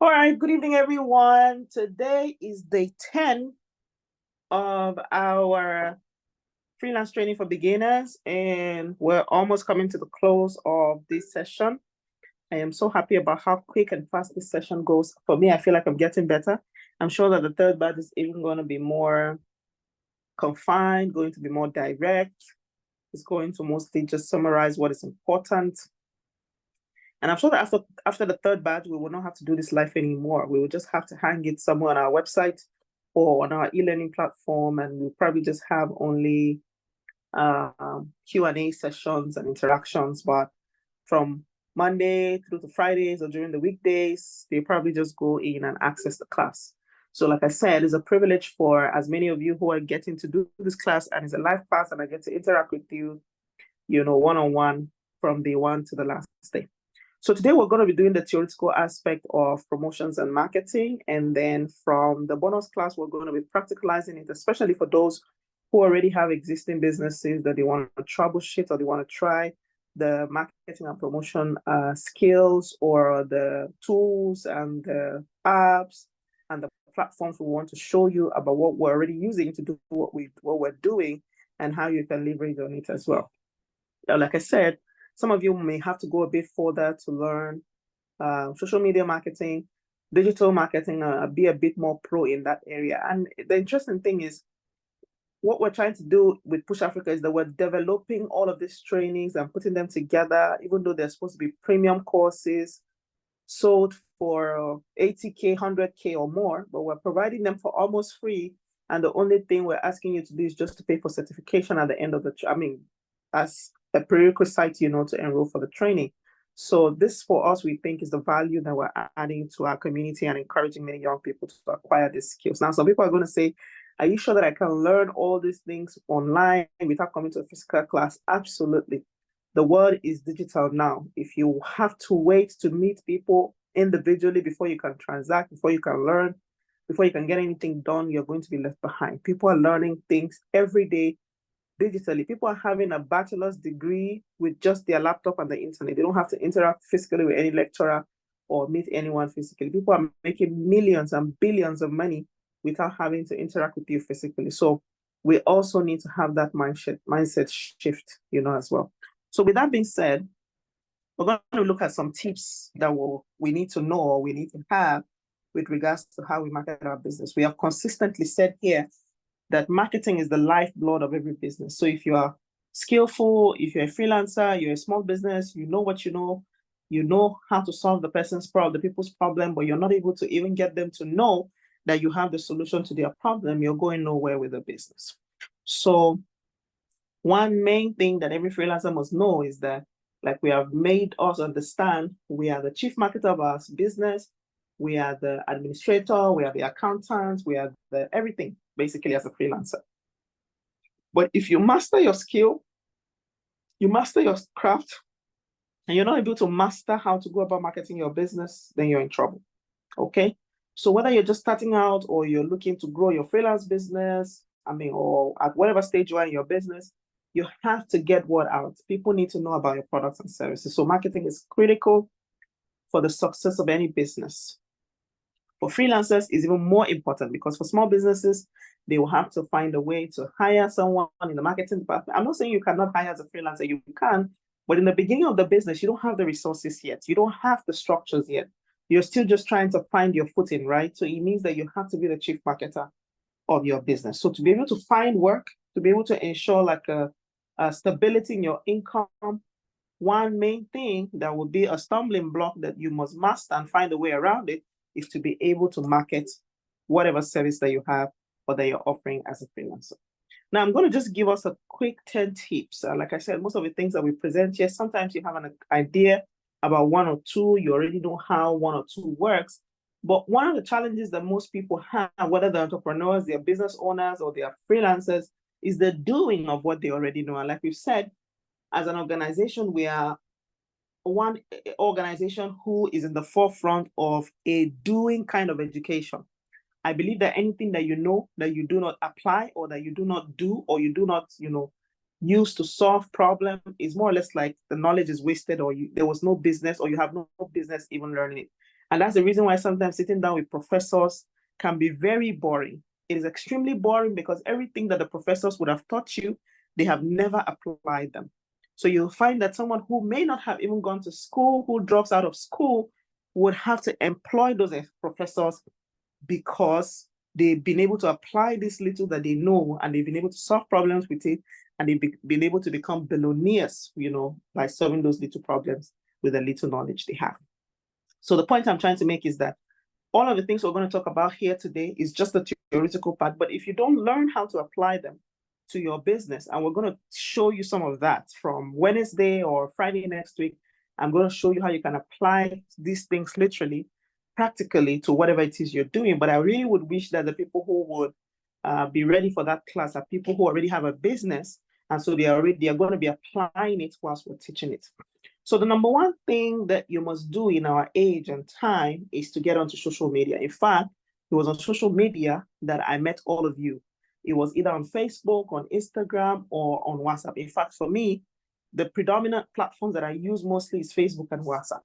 All right, good evening, everyone. Today is day 10 of our freelance training for beginners, and we're almost coming to the close of this session. I am so happy about how quick and fast this session goes. For me, I feel like I'm getting better. I'm sure that the third batch is even going to be more confined, going to be more direct. It's going to mostly just summarize what is important. And I'm sure that after the third batch, we will not have to do this live anymore. We will just have to hang it somewhere on our website or on our e-learning platform, and we'll probably just have only Q&A sessions and interactions. But from Monday through to Fridays or during the weekdays, they probably just go in and access the class. So like I said, it's a privilege for as many of you who are getting to do this class, and it's a live class, and I get to interact with you, one-on-one from day one to the last day. So today we're going to be doing the theoretical aspect of promotions and marketing. And then from the bonus class, we're going to be practicalizing it, especially for those who already have existing businesses that they want to troubleshoot or they want to try the marketing and promotion skills or the tools and the apps and the platforms we want to show you about what we're already using to do what we're doing and how you can leverage on it as well. Now, like I said, some of you may have to go a bit further to learn social media marketing, digital marketing, be a bit more pro in that area. And the interesting thing is, what we're trying to do with Push Africa is that we're developing all of these trainings and putting them together, even though they're supposed to be premium courses sold for 80K, 100K or more, but we're providing them for almost free. And the only thing we're asking you to do is just to pay for certification at the end of as a prerequisite, to enroll for the training. So this for us, we think is the value that we're adding to our community and encouraging many young people to acquire these skills. Now, some people are going to say, are you sure that I can learn all these things online without coming to a physical class? Absolutely. The world is digital now. If you have to wait to meet people individually before you can transact, before you can learn, before you can get anything done, you're going to be left behind. People are learning things every day digitally. People are having a bachelor's degree with just their laptop and the internet. They don't have to interact physically with any lecturer or meet anyone physically. People are making millions and billions of money without having to interact with you physically. So we also need to have that mindset shift, as well. So with that being said, we're going to look at some tips that we need to know or we need to have with regards to how we market our business. We have consistently said here that marketing is the lifeblood of every business. So if you are skillful, if you're a freelancer, you're a small business, you know what you know how to solve the people's problem, but you're not able to even get them to know that you have the solution to their problem, you're going nowhere with the business. So one main thing that every freelancer must know is that, like we have made us understand, we are the chief marketer of our business, we are the administrator, we are the accountant, we are the everything, basically, as a freelancer. But if you master your skill, you master your craft, and you're not able to master how to go about marketing your business, then you're in trouble. Okay? So whether you're just starting out or you're looking to grow your freelance business, or at whatever stage you are in your business, you have to get word out. People need to know about your products and services. So marketing is critical for the success of any business. For freelancers, it's even more important because for small businesses, they will have to find a way to hire someone in the marketing department. I'm not saying you cannot hire as a freelancer, you can, but in the beginning of the business, you don't have the resources yet. You don't have the structures yet. You're still just trying to find your footing, right? So it means that you have to be the chief marketer of your business. So to be able to find work, to be able to ensure like a stability in your income, one main thing that would be a stumbling block that you must master and find a way around it is to be able to market whatever service that you have or that you're offering as a freelancer. Now, I'm going to just give us a quick 10 tips. Like I said, most of the things that we present here, sometimes you have an idea about one or two, you already know how one or two works. But one of the challenges that most people have, whether they're entrepreneurs, they're business owners, or they're freelancers, is the doing of what they already know. And like we've said, as an organization, we are one organization who is in the forefront of a doing kind of education. I believe that anything that you know that you do not apply or that you do not do or you do not, use to solve problem is more or less like the knowledge is wasted or there was no business or you have no business even learning it. And that's the reason why sometimes sitting down with professors can be very boring. It is extremely boring because everything that the professors would have taught you, they have never applied them. So you'll find that someone who may not have even gone to school, who drops out of school, would have to employ those professors because they've been able to apply this little that they know, and they've been able to solve problems with it, and they've been able to become billionaires, by solving those little problems with the little knowledge they have. So the point I'm trying to make is that all of the things we're going to talk about here today is just the theoretical part, but if you don't learn how to apply them to your business, and we're going to show you some of that from Wednesday or Friday next week, I'm going to show you how you can apply these things literally, practically to whatever it is you're doing. But I really would wish that the people who would be ready for that class are people who already have a business, and so they are going to be applying it whilst we're teaching it. So the number one thing that you must do in our age and time is to get onto social media. In fact, it was on social media that I met all of you. It was either on Facebook, on Instagram, or on WhatsApp. In fact, for me, the predominant platforms that I use mostly is Facebook and WhatsApp.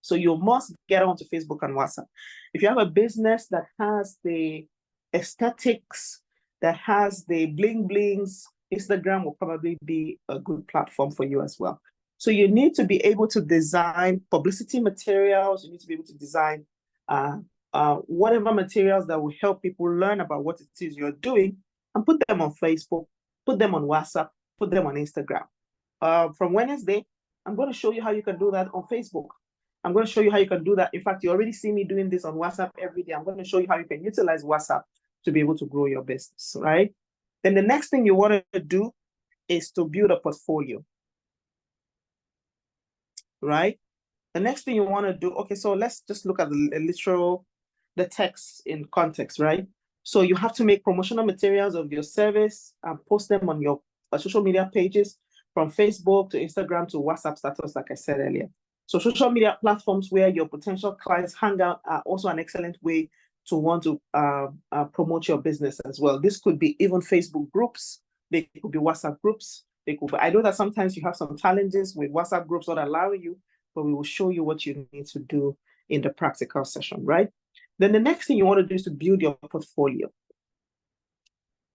So you must get onto Facebook and WhatsApp. If you have a business that has the aesthetics, that has the bling blings, Instagram will probably be a good platform for you as well. So you need to be able to design publicity materials. You need to be able to design whatever materials that will help people learn about what it is you're doing, and put them on Facebook, put them on WhatsApp, put them on Instagram. From Wednesday, I'm going to show you how you can do that on Facebook. I'm going to show you how you can do that. In fact, you already see me doing this on WhatsApp every day. I'm going to show you how you can utilize WhatsApp to be able to grow your business, right? Then the next thing you want to do is to build a portfolio, right? The next thing you want to do, okay, so let's just look at the text in context, right? So you have to make promotional materials of your service and post them on your social media pages, from Facebook to Instagram to WhatsApp status, like I said earlier. So social media platforms where your potential clients hang out are also an excellent way to want to promote your business as well. This could be even Facebook groups. They could be WhatsApp groups. I know that sometimes you have some challenges with WhatsApp groups not allowing you, but we will show you what you need to do in the practical session, right? Then the next thing you want to do is to build your portfolio.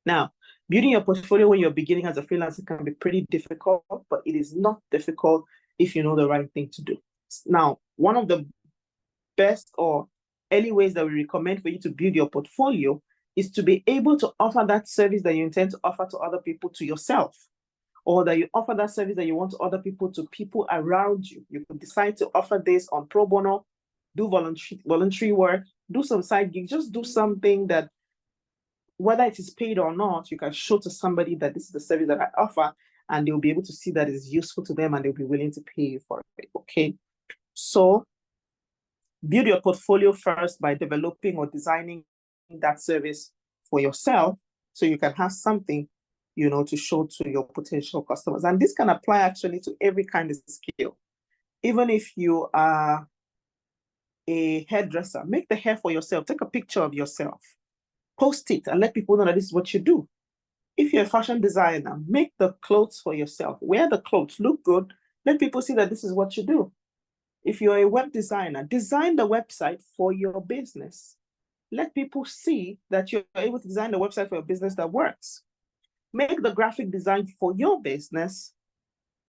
Now, building your portfolio when you're beginning as a freelancer can be pretty difficult, but it is not difficult if you know the right thing to do. Now, one of the best or early ways that we recommend for you to build your portfolio is to be able to offer that service that you intend to offer to other people to yourself, or that you offer that service that you want to other people to people around you. You could decide to offer this on pro bono, do voluntary work, do some side gigs, just do something that, whether it is paid or not, you can show to somebody that this is the service that I offer, and they'll be able to see that it's useful to them, and they'll be willing to pay you for it, okay? So build your portfolio first by developing or designing that service for yourself, so you can have something, to show to your potential customers. And this can apply actually to every kind of skill. Even if you are a hairdresser, make the hair for yourself, take a picture of yourself, post it, and let people know that this is what you do. If you're a fashion designer, make the clothes for yourself, wear the clothes, look good, let people see that this is what you do. If you're a web designer, design the website for your business. Let people see that you're able to design the website for your business that works. Make the graphic design for your business,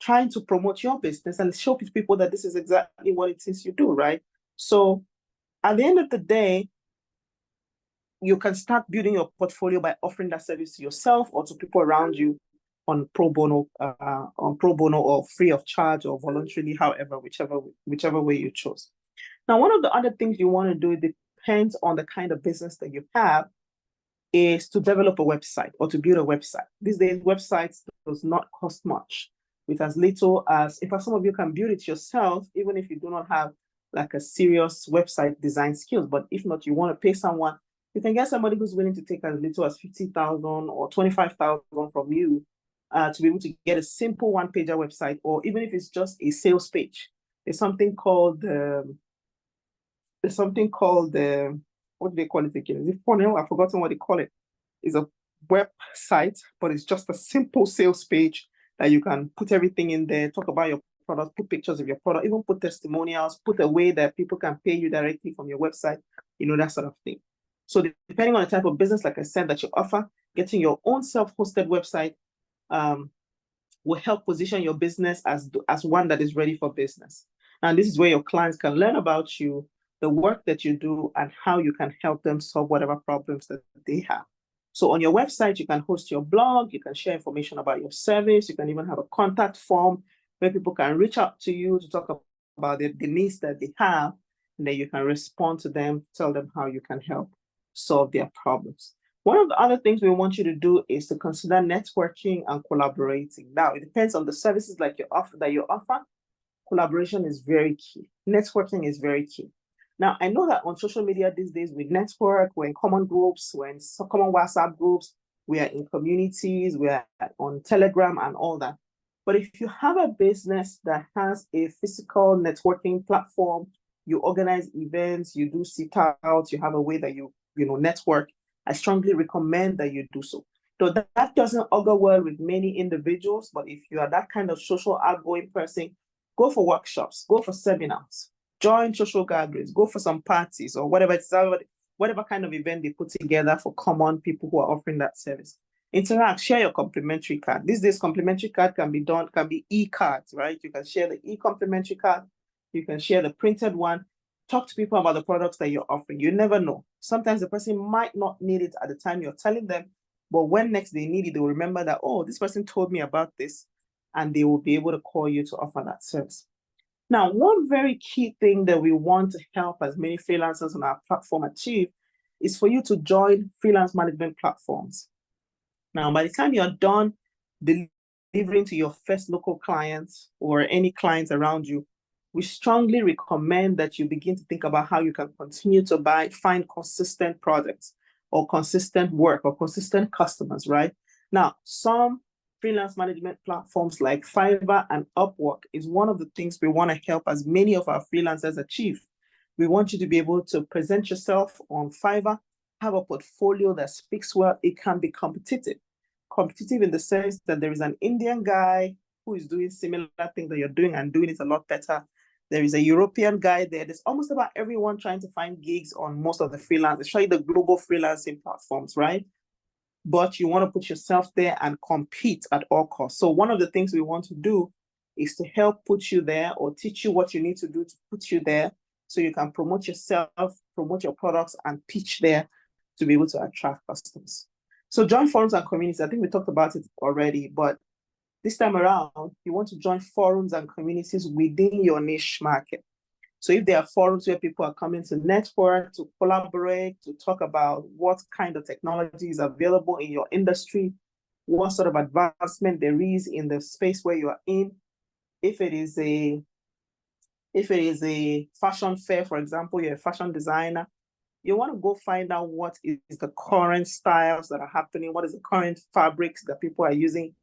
trying to promote your business and show people that this is exactly what it is you do, right? So at the end of the day, you can start building your portfolio by offering that service to yourself or to people around you on pro bono or free of charge or voluntarily, however, whichever way you chose. Now, one of the other things you want to do, it depends on the kind of business that you have, is to develop a website or to build a website. These days, websites does not cost much. With as little as, in fact, some of you can build it yourself, even if you do not have like a serious website design skills. But if not, you want to pay someone, you can get somebody who's willing to take as little as 50,000 or 25,000 from you to be able to get a simple one-pager website, or even if it's just a sales page. There's something called what do they call it again? Is it funnel? I've forgotten what they call it. It's a website, but it's just a simple sales page that you can put everything in there, talk about your product, put pictures of your product, even put testimonials, put a way that people can pay you directly from your website, that sort of thing. So depending on the type of business, like I said, that you offer, getting your own self-hosted website will help position your business as one that is ready for business. And this is where your clients can learn about you, the work that you do, and how you can help them solve whatever problems that they have. So on your website, you can host your blog, you can share information about your service, you can even have a contact form where people can reach out to you to talk about the needs that they have, and then you can respond to them, tell them how you can help solve their problems. One of the other things we want you to do is to consider networking and collaborating. Now, it depends on the services that you offer. Collaboration is very key. Networking is very key. Now, I know that on social media these days, we network, we're in common groups, we're in common WhatsApp groups, we are in communities, we are on Telegram and all that. But if you have a business that has a physical networking platform, you organize events, you do sit-outs, you have a way that you network, I strongly recommend that you do so. So that doesn't augur well with many individuals, but if you are that kind of social outgoing person, go for workshops, go for seminars, join social gatherings, go for some parties or whatever kind of event they put together for common people who are offering that service. Interact, share your complimentary card. These days, complimentary card can be e-cards, right? You can share the e-complimentary card, you can share the printed one. Talk to people about the products that you're offering. You never know. Sometimes the person might not need it at the time you're telling them, but when next they need it, they will remember that, oh, this person told me about this, and they will be able to call you to offer that service. Now, one very key thing that we want to help as many freelancers on our platform achieve is for you to join freelance management platforms. Now, by the time you're done delivering to your first local clients or any clients around you, we strongly recommend that you begin to think about how you can continue to find consistent products or consistent work or consistent customers, right? Now, some freelance management platforms like Fiverr and Upwork is one of the things we want to help as many of our freelancers achieve. We want you to be able to present yourself on Fiverr, have a portfolio that speaks well. It can be competitive. Competitive in the sense that there is an Indian guy who is doing similar things that you're doing and doing it a lot better. There is a European guy there. There's almost about everyone trying to find gigs on most of the freelance, especially the global freelancing platforms, right? But you want to put yourself there and compete at all costs. So one of the things we want to do is to help put you there or teach you what you need to do to put you there so you can promote yourself, promote your products, and pitch there to be able to attract customers. So join forums and communities. I think we talked about it already, but this time around, you want to join forums and communities within your niche market. So if there are forums where people are coming to network, to collaborate, to talk about what kind of technology is available in your industry, what sort of advancement there is in the space where you are in, if it is a fashion fair, for example, you're a fashion designer, you want to go find out what is the current styles that are happening, what is the current fabrics that people are using,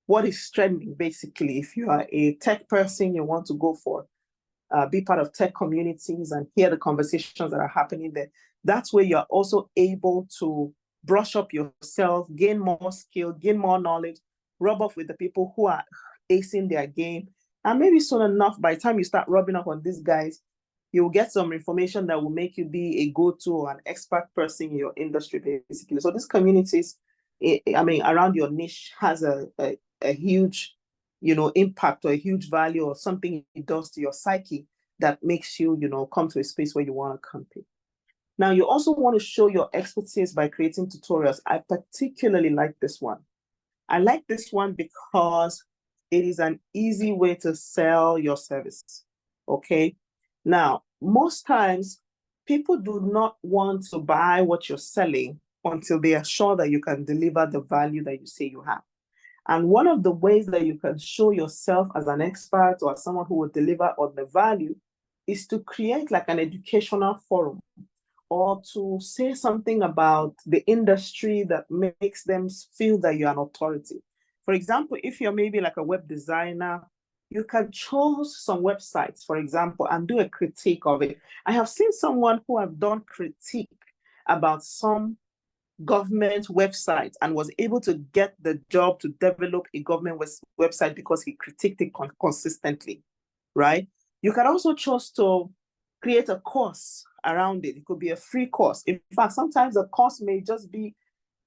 what is trending, basically. If you are a tech person, you want to go for, be part of tech communities and hear the conversations that are happening there. That's where you're also able to brush up yourself, gain more skill, gain more knowledge, rub off with the people who are acing their game. And maybe soon enough, by the time you start rubbing up on these guys, you will get some information that will make you be a go-to or an expert person in your industry, basically. So these communities, around your niche has a huge, impact or a huge value or something it does to your psyche that makes you, come to a space where you want to compete. Now, you also want to show your expertise by creating tutorials. I particularly like this one. I like this one because it is an easy way to sell your service, okay? Now, most times, people do not want to buy what you're selling until they are sure that you can deliver the value that you say you have. And one of the ways that you can show yourself as an expert or as someone who will deliver on the value is to create like an educational forum or to say something about the industry that makes them feel that you're an authority. For example, if you're maybe like a web designer, you can choose some websites, for example, and do a critique of it. I have seen someone who have done critique about some government website and was able to get the job to develop a government website because he critiqued it consistently, right? You can also choose to create a course around it. It could be a free course. In fact, sometimes the course may just be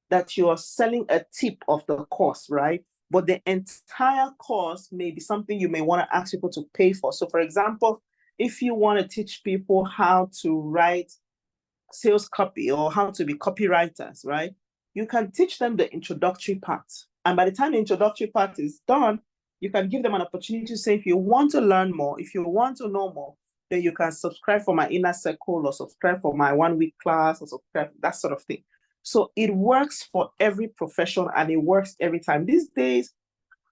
that you're selling a tip of the course, right? But the entire course may be something you may want to ask people to pay for. So, for example, if you want to teach people how to write sales copy or how to be copywriters, right? You can teach them the introductory part. And by the time the introductory part is done, you can give them an opportunity to say, if you want to learn more, if you want to know more, then you can subscribe for my inner circle or subscribe for my 1 week class or subscribe, that sort of thing. So it works for every profession and it works every time. These days,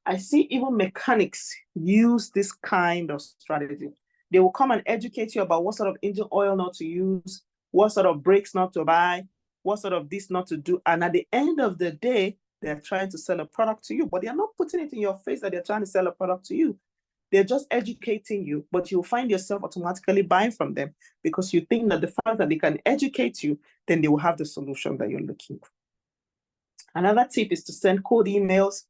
I see even mechanics use this kind of strategy. They will come and educate you about what sort of engine oil not to use, what sort of brakes not to buy, what sort of this not to do. And at the end of the day, they're trying to sell a product to you, but they're not putting it in your face that they're trying to sell a product to you. They're just educating you, but you'll find yourself automatically buying from them because you think that the fact that they can educate you, then they will have the solution that you're looking for. Another tip is to send cold emails,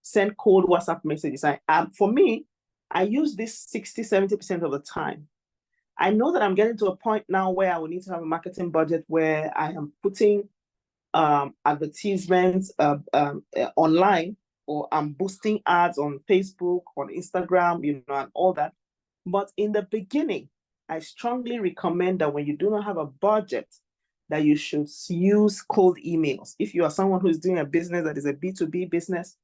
send cold WhatsApp messages. For me, I use this 60-70% of the time. I know that I'm getting to a point now where I will need to have a marketing budget where I am putting advertisements online, or I'm boosting ads on Facebook, on Instagram, and all that. But in the beginning, I strongly recommend that when you do not have a budget, that you should use cold emails. If you are someone who's doing a business that is a B2B business,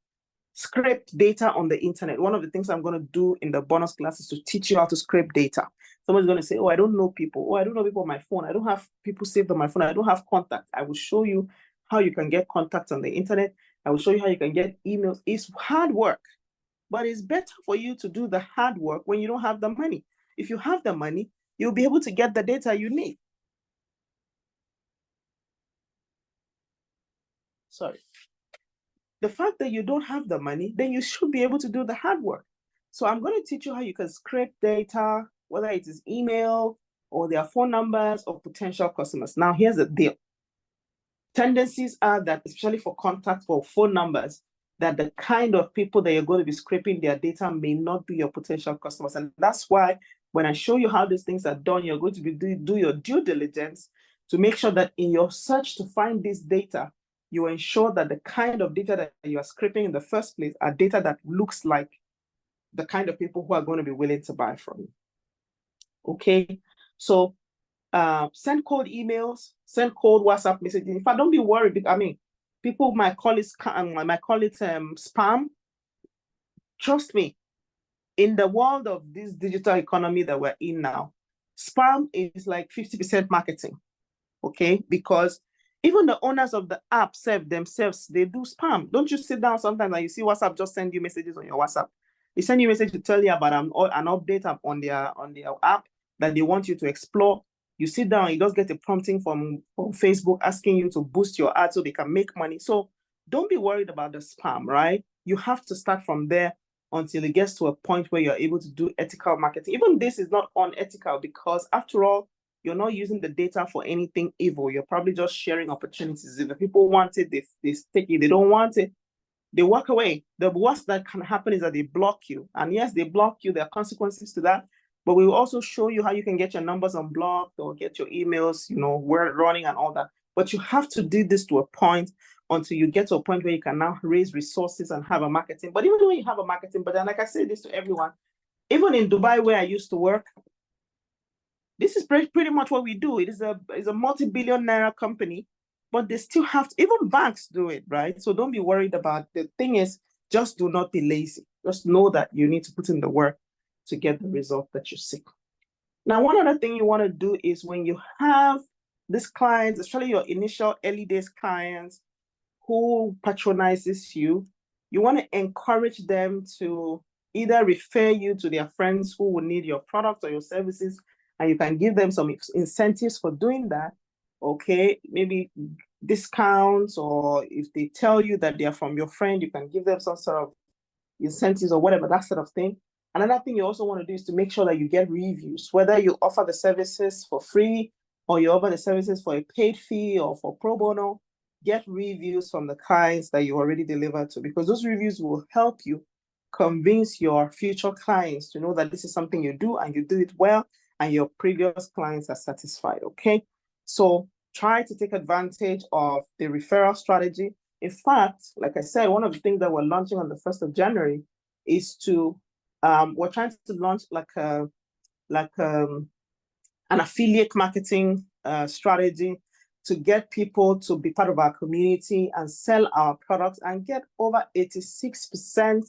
scrape data on the internet. One of the things I'm going to do in the bonus class is to teach you how to scrape data. Someone's going to say, oh, I don't know people. Oh, I don't know people on my phone. I don't have people saved on my phone. I don't have contact. I will show you how you can get contacts on the internet. I will show you how you can get emails. It's hard work, but it's better for you to do the hard work when you don't have the money. If you have the money, you'll be able to get the data you need. Sorry. The fact that you don't have the money, then you should be able to do the hard work. So I'm going to teach you how you can scrape data, whether it is email or their phone numbers of potential customers. Now, here's the deal. Tendencies are that, especially for contacts or phone numbers, that the kind of people that you're going to be scraping their data may not be your potential customers. And that's why when I show you how these things are done, you're going to be do your due diligence to make sure that in your search to find this data, you ensure that the kind of data that you are scraping in the first place are data that looks like the kind of people who are going to be willing to buy from you. Okay, so send cold emails, send cold WhatsApp messages. In fact, don't be worried. I mean, people might call it spam. Trust me, in the world of this digital economy that we're in now, spam is like 50% marketing. Okay, because even the owners of the app themselves, they do spam. Don't you sit down sometimes and you see WhatsApp just send you messages on your WhatsApp? They send you a message to tell you about an update on their app that they want you to explore. You sit down, you just get a prompting from Facebook asking you to boost your ad so they can make money. So don't be worried about the spam, right? You have to start from there until it gets to a point where you're able to do ethical marketing. Even this is not unethical because after all, you're not using the data for anything evil. You're probably just sharing opportunities. If the people want it, they take it. They don't want it, they walk away. The worst that can happen is that they block you. And yes, they block you. There are consequences to that. But we will also show you how you can get your numbers unblocked or get your emails, where running and all that. But you have to do this to a point until you get to a point where you can now raise resources and have a marketing. But even when you have a marketing, but then like I say this to everyone, even in Dubai where I used to work, this is pretty much what we do. It is a multi-billion naira company, but they still have to, even banks do it, right? So don't be worried about the thing is, just do not be lazy. Just know that you need to put in the work to get the result that you seek. Now, one other thing you want to do is when you have these clients, especially your initial early days clients who patronizes you, you want to encourage them to either refer you to their friends who will need your product or your services, and you can give them some incentives for doing that. Okay, maybe discounts, or if they tell you that they are from your friend, you can give them some sort of incentives or whatever, that sort of thing. Another thing you also want to do is to make sure that you get reviews, whether you offer the services for free or you offer the services for a paid fee or for pro bono. get reviews from the clients that you already delivered to, because those reviews will help you convince your future clients to know that this is something you do and you do it well, and your previous clients are satisfied, okay? So try to take advantage of the referral strategy. In fact, like I said, one of the things that we're launching on the 1st of January is to, we're trying to launch an affiliate marketing strategy to get people to be part of our community and sell our products and get over 86%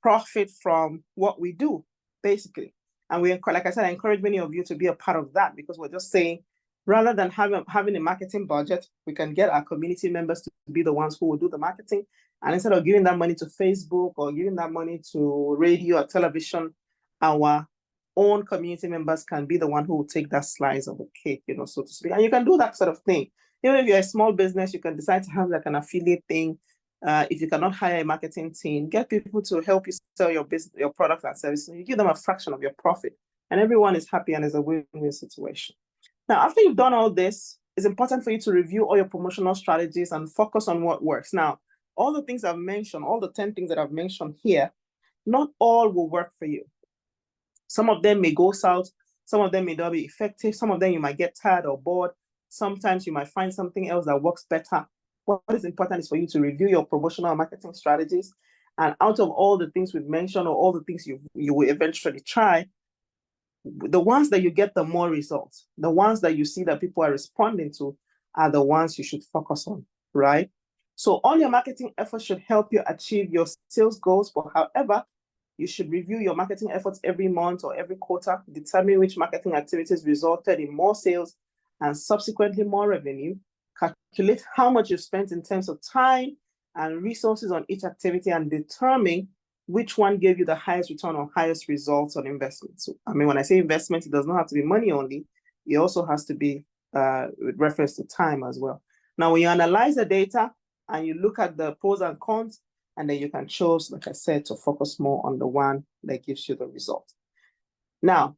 profit from what we do, basically. And we, like I said, I encourage many of you to be a part of that, because we're just saying, rather than having a marketing budget, we can get our community members to be the ones who will do the marketing. And instead of giving that money to Facebook or giving that money to radio or television, our own community members can be the one who will take that slice of the cake, so to speak. And you can do that sort of thing. Even if you're a small business, you can decide to have like an affiliate thing. If you cannot hire a marketing team, get people to help you sell your business, your products and services. You give them a fraction of your profit, and everyone is happy, and it's a win-win situation. Now, after you've done all this, it's important for you to review all your promotional strategies and focus on what works. Now, all the things I've mentioned, all the 10 things that I've mentioned here, not all will work for you. Some of them may go south. Some of them may not be effective. Some of them you might get tired or bored. Sometimes you might find something else that works better. What is important is for you to review your promotional and marketing strategies. And out of all the things we've mentioned, or all the things you will eventually try, the ones that you get the more results, the ones that you see that people are responding to, are the ones you should focus on, right? So all your marketing efforts should help you achieve your sales goals. But however, you should review your marketing efforts every month or every quarter, determine which marketing activities resulted in more sales and subsequently more revenue, calculate how much you've spent in terms of time and resources on each activity, and determine which one gave you the highest return or highest results on investment. So, I mean, when I say investment, it does not have to be money only. It also has to be with reference to time as well. Now, when you analyze the data and you look at the pros and cons, and then you can choose, like I said, to focus more on the one that gives you the result. Now,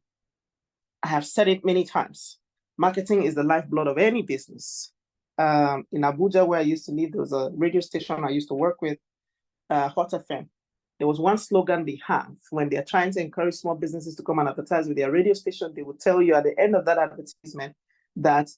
I have said it many times. Marketing is the lifeblood of any business. In Abuja, where I used to live, there was a radio station I used to work with, Hot FM. There was one slogan they have when they're trying to encourage small businesses to come and advertise with their radio station. They would tell you at the end of that advertisement that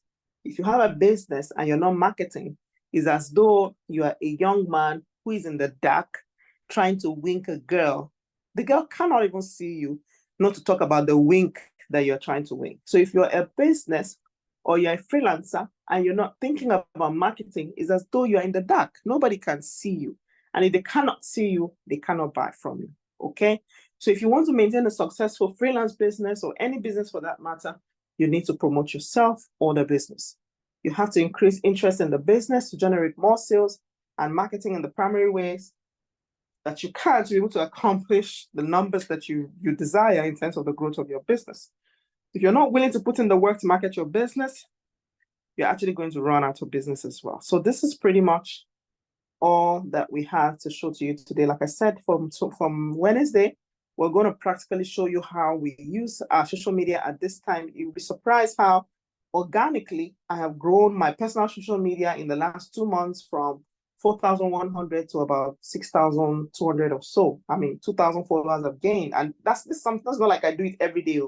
if you have a business and you're not marketing, it's as though you are a young man who is in the dark trying to wink a girl. The girl cannot even see you, not to talk about the wink that you're trying to wink. So if you're a business or you're a freelancer and you're not thinking about marketing, it's as though you're in the dark. Nobody can see you. And if they cannot see you, they cannot buy from you, okay? So if you want to maintain a successful freelance business, or any business for that matter, you need to promote yourself or the business. You have to increase interest in the business to generate more sales and marketing in the primary ways that you can to be able to accomplish the numbers that you desire in terms of the growth of your business. If you're not willing to put in the work to market your business, you're actually going to run out of business as well. So this is pretty much all that we have to show to you today. Like I said, from Wednesday, we're going to practically show you how we use our social media at this time. You'll be surprised how organically I have grown my personal social media in the last 2 months from 4,100 to about 6,200 or so. I mean, 2,000 followers I've gained. And that's not like I do it every day.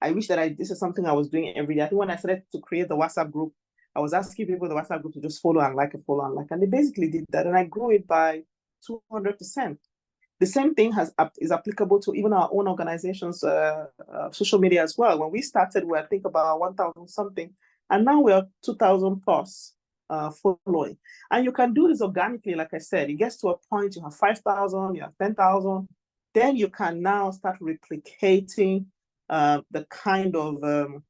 I wish that this is something I was doing every day. I think when I started to create the WhatsApp group, I was asking people in the WhatsApp group to just follow and like, and they basically did that. And I grew it by 200%. The same thing is applicable to even our own organization's social media as well. When we started, we were, I think, about 1,000 something, and now we are 2,000 plus following. And you can do this organically, like I said. It gets to a point, you have 5,000, you have 10,000, then you can now start replicating the kind of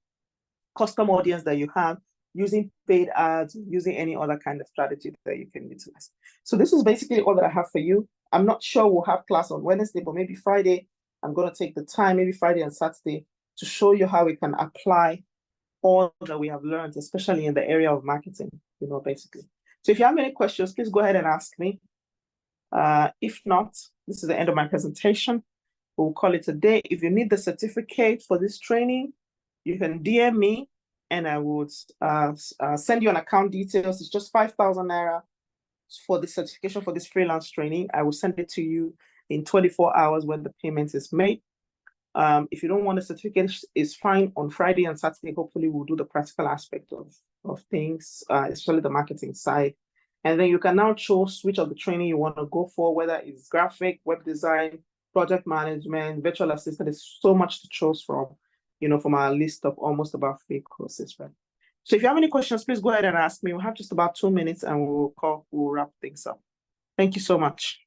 custom audience that you have, using paid ads, using any other kind of strategy that you can utilize. So this is basically all that I have for you. I'm not sure we'll have class on Wednesday, but maybe Friday, I'm going to take the time, maybe Friday and Saturday, to show you how we can apply all that we have learned, especially in the area of marketing, basically. So if you have any questions, please go ahead and ask me. If not, this is the end of my presentation. We'll call it a day. If you need the certificate for this training, you can DM me and I would send you an account details. It's just 5,000 naira for the certification for this freelance training. I will send it to you in 24 hours when the payment is made. If you don't want a certificate, it's fine. On Friday and Saturday, hopefully we'll do the practical aspect of things, especially the marketing side. And then you can now choose which of the training you want to go for, whether it's graphic, web design, project management, virtual assistant. There's so much to choose from, from our list of almost about 3 courses, right? So if you have any questions, please go ahead and ask me. We'll have just about 2 minutes and we'll wrap things up. Thank you so much.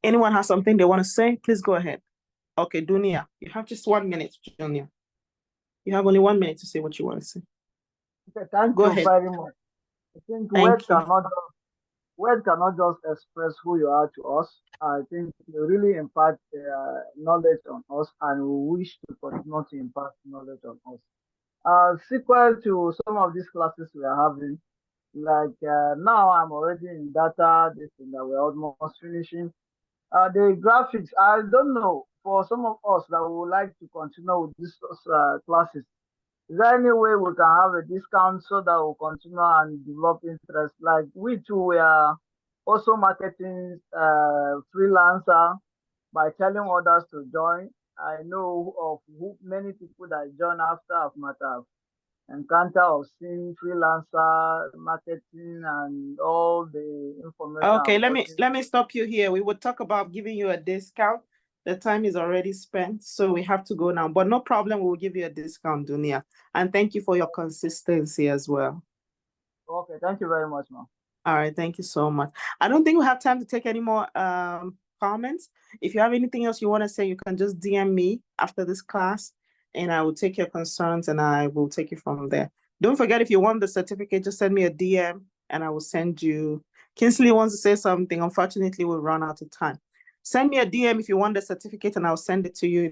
Anyone has something they want to say? Please go ahead. Okay, Dunia, you have just 1 minute, Dunia. You have only 1 minute to say what you want to say. Okay, thank you very much. I think words cannot just express who you are to us. I think you really impart knowledge on us, and we wish to continue to impart knowledge on us. Sequel to some of these classes we are having, like now I'm already in data, this thing that we're almost finishing. The graphics, I don't know, for some of us that would like to continue with these classes, is there any way we can have a discount so that we'll continue and develop interest? Like we too, we are also marketing freelancer by telling others to join. I know of many people that join after I've met encounter of seeing freelancer marketing and all the information. Okay, let me stop you here. We would talk about giving you a discount. The time is already spent, so we have to go now. But no problem, we'll give you a discount, Dunia. And thank you for your consistency as well. Okay, thank you very much, ma'am. All right, thank you so much. I don't think we have time to take any more comments. If you have anything else you want to say, you can just DM me after this class, and I will take your concerns and I will take it from there. Don't forget, if you want the certificate, just send me a DM and I will send you. Kinsley wants to say something. Unfortunately, we'll run out of time. Send me a DM if you want the certificate and I'll send it to you